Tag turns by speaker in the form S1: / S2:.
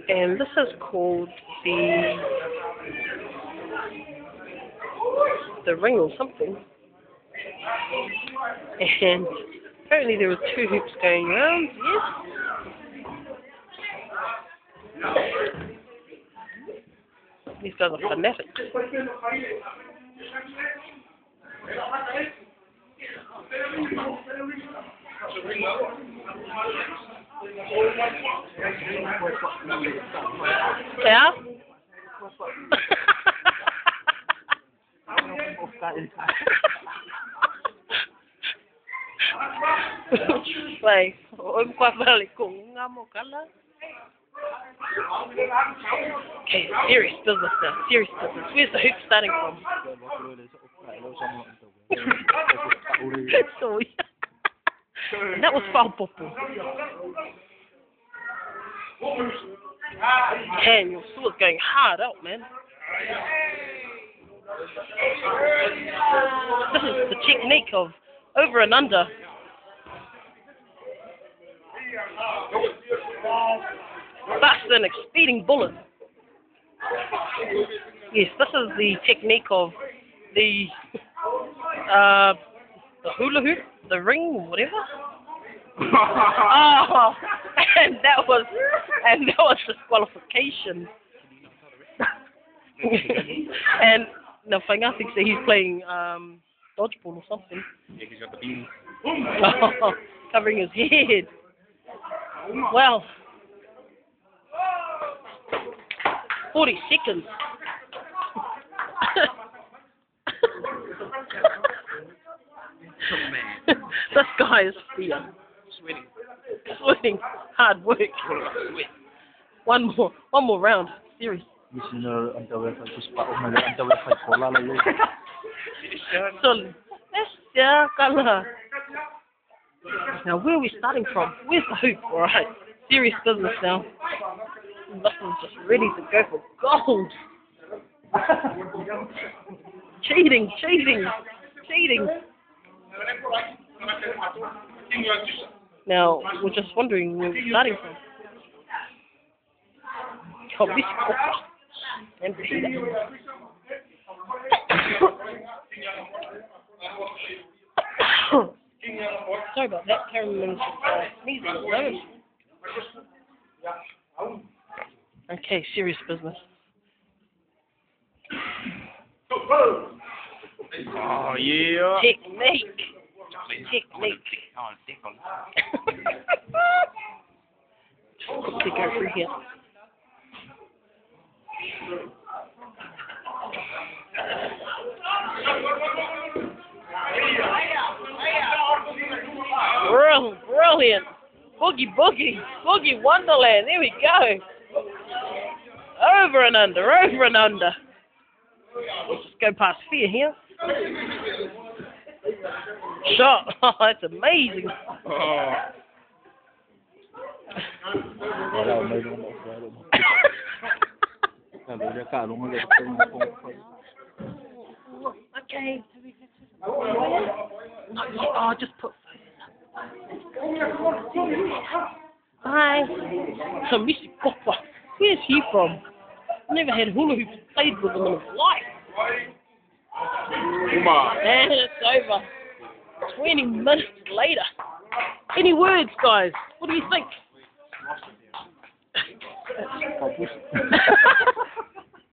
S1: And this is called the ring or something. And apparently there were 2 hoops going around, yes. These guys are fanatics. Yeah? Like, okay, serious business now. Serious business. Where's the hoop starting from? So, and that was foul popo. Man, your sword's going hard out, man. This is the technique of over and under. Faster than a speeding bullet. Yes, this is the technique of the hula hoop, the ring, whatever. Oh, and that was disqualification. And no, Whainga thinks that he's playing dodgeball or something.
S2: Yeah, he's got the beanie.
S1: Oh, covering his head. Well, 40 seconds. This guy is fear. Sweating. Hard work. One more round. Serious. Now, where are we starting from? Where's the hoop? Alright, serious business now. This is just ready to go for gold. Cheating. Now, we're just wondering where we're starting from. Oh, this and Peter. Sorry about that. Karen sneezing at the moment. Okay, serious business.
S2: Oh, yeah.
S1: Technique. Quickly go through here. Brilliant. Boogie Wonderland. There we go. Over and under. Let's just go past fear here. Shot. Oh, that's amazing.
S2: Oh.
S1: Okay. Not yet. Oh, just put. Hi. Missy Papa. Where's he from? Never had hula hoops played with him in his life. And it's over. 20 minutes later. Any words, guys? What do you think?